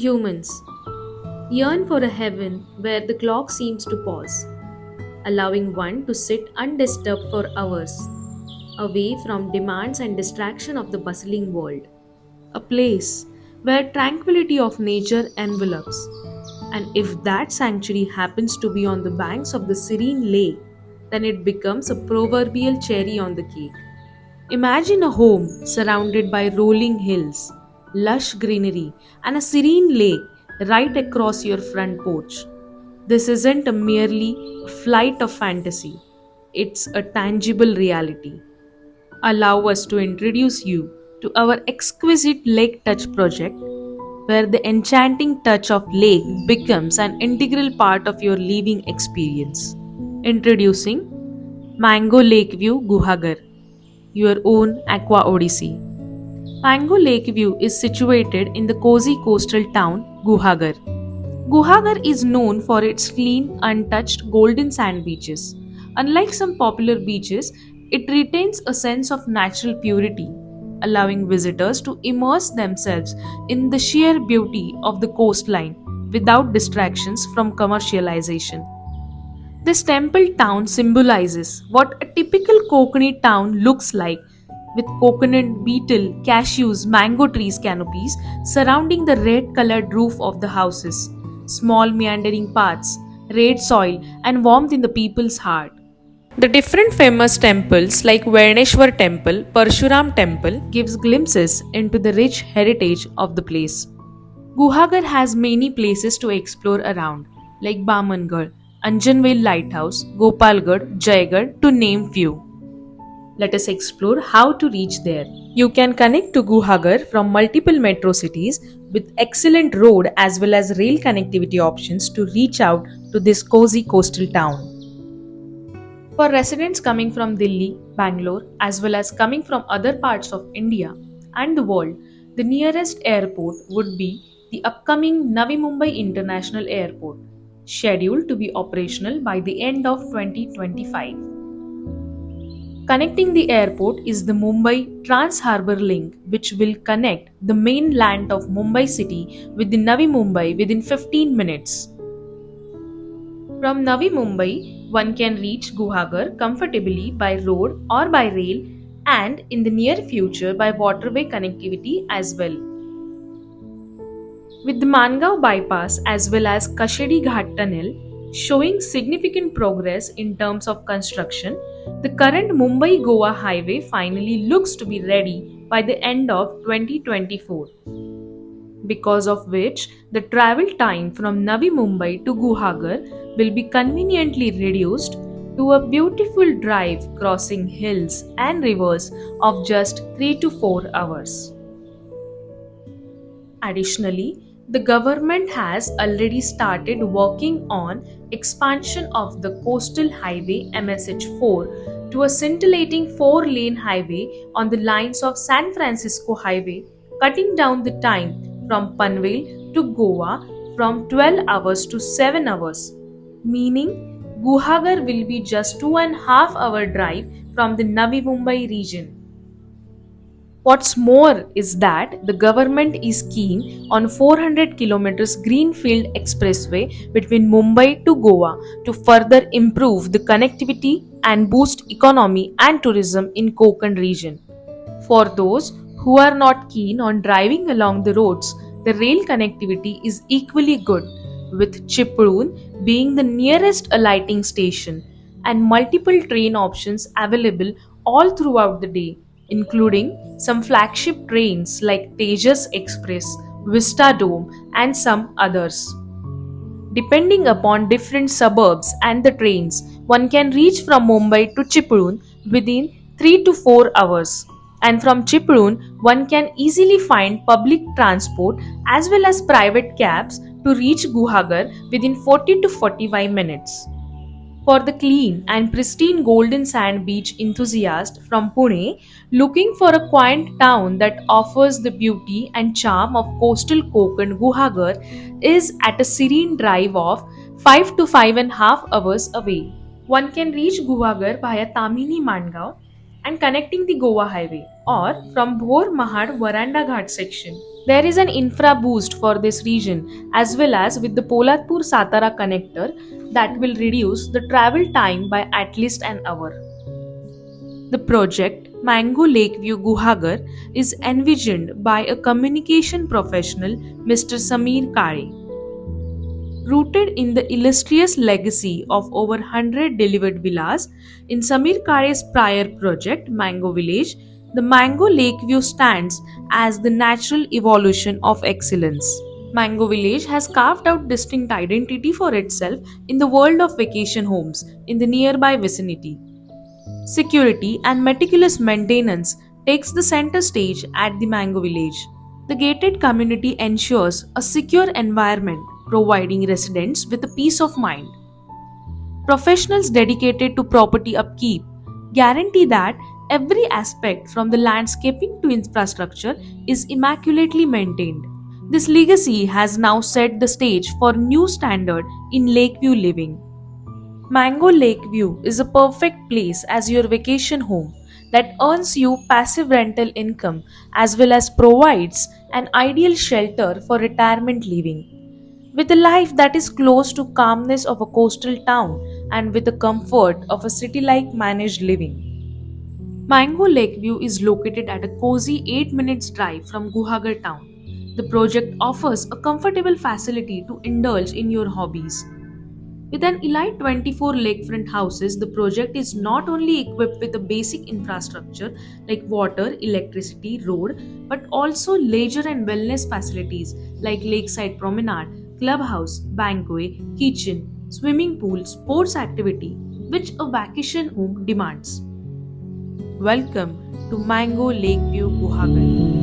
Humans yearn for a heaven where the clock seems to pause, allowing one to sit undisturbed for hours, away from demands and distraction of the bustling world. A place where tranquility of nature envelops. And if that sanctuary happens to be on the banks of the serene lake, then it becomes a proverbial cherry on the cake. Imagine a home surrounded by rolling hills, lush greenery, and a serene lake right across your front porch. This isn't a merely a flight of fantasy, it's a tangible reality. Allow us to introduce you to our exquisite Lake Touch project, where the enchanting touch of lake becomes an integral part of your living experience. Introducing Mango Lakeview Guhagar, your own aqua odyssey. Mango Lakeview is situated in the cozy coastal town Guhagar. Guhagar is known for its clean, untouched golden sand beaches. Unlike some popular beaches, it retains a sense of natural purity, allowing visitors to immerse themselves in the sheer beauty of the coastline without distractions from commercialization. This temple town symbolizes what a typical Konkani town looks like, with coconut, beetle, cashews, mango trees canopies surrounding the red colored roof of the houses, small meandering paths, red soil, and warmth in the people's heart. The different famous temples like Varneshwar Temple, Parshuram Temple gives glimpses into the rich heritage of the place. Guhagar has many places to explore around, like Bamangarh, Anjanvel Lighthouse, Gopalgarh, Jaigarh, to name few. Let us explore how to reach there. You can connect to Guhagar from multiple metro cities with excellent road as well as rail connectivity options to reach out to this cozy coastal town. For residents coming from Delhi, Bangalore, as well as coming from other parts of India and the world, the nearest airport would be the upcoming Navi Mumbai International Airport, scheduled to be operational by the end of 2025. Connecting the airport is the Mumbai Trans Harbour Link, which will connect the mainland of Mumbai city with the Navi Mumbai within 15 minutes. From Navi Mumbai, one can reach Guhagar comfortably by road or by rail, and in the near future by waterway connectivity as well. With the Mangaon bypass as well as Kashedi Ghat tunnel showing significant progress in terms of construction, the current Mumbai Goa highway finally looks to be ready by the end of 2024, because of which the travel time from Navi Mumbai to Guhagar will be conveniently reduced to a beautiful drive crossing hills and rivers of just 3 to 4 hours. Additionally, the government has already started working on expansion of the coastal highway MSH4 to a scintillating 4-lane highway on the lines of San Francisco Highway, cutting down the time from Panvel to Goa from 12 hours to 7 hours, meaning Guhagar will be just 2.5 hour drive from the Navi Mumbai region. What's more is that the government is keen on 400 kilometers greenfield expressway between Mumbai to Goa to further improve the connectivity and boost economy and tourism in Konkan region. For those who are not keen on driving along the roads, the rail connectivity is equally good, with Chipadun being the nearest alighting station and multiple train options available all throughout the day, including some flagship trains like Tejas Express, Vista Dome, and some others. Depending upon different suburbs and the trains, one can reach from Mumbai to Chipadun within 3 to 4 hours. And from Chipadun, one can easily find public transport as well as private cabs to reach Guhagar within 40 to 45 minutes. For the clean and pristine golden sand beach enthusiast from Pune looking for a quiet town that offers the beauty and charm of coastal Konkan, Guhagar is at a serene drive of 5 to 5.5 hours away. One can reach Guhagar via Tamini Mangaon and connecting the Goa highway, or from Bhor Mahad Varanda Ghat section. There is an infra boost for this region as well as with the Polatpur Satara connector that will reduce the travel time by at least an hour. The project Mango Lakeview Guhagar is envisioned by a communication professional, Mr. Sameer Kare. Rooted in the illustrious legacy of over 100 delivered villas in Samir Kare's prior project, Mango Village, the Mango Lakeview stands as the natural evolution of excellence. Mango Village has carved out distinct identity for itself in the world of vacation homes in the nearby vicinity. Security and meticulous maintenance takes the center stage at the Mango Village. The gated community ensures a secure environment, providing residents with a peace of mind. Professionals dedicated to property upkeep guarantee that every aspect from the landscaping to infrastructure is immaculately maintained. This legacy has now set the stage for a new standard in Lakeview living. Mango Lakeview is a perfect place as your vacation home that earns you passive rental income as well as provides an ideal shelter for retirement living. With a life that is close to calmness of a coastal town and with the comfort of a city-like managed living. Mango Lakeview is located at a cozy 8 minutes drive from Guhagar town. The project offers a comfortable facility to indulge in your hobbies. With an elite 24 lakefront houses, the project is not only equipped with the basic infrastructure like water, electricity, road, but also leisure and wellness facilities like lakeside promenade, clubhouse, banquet, kitchen, swimming pool, sports activity, which a vacation home demands. Welcome to Mango Lakeview, Guhagar.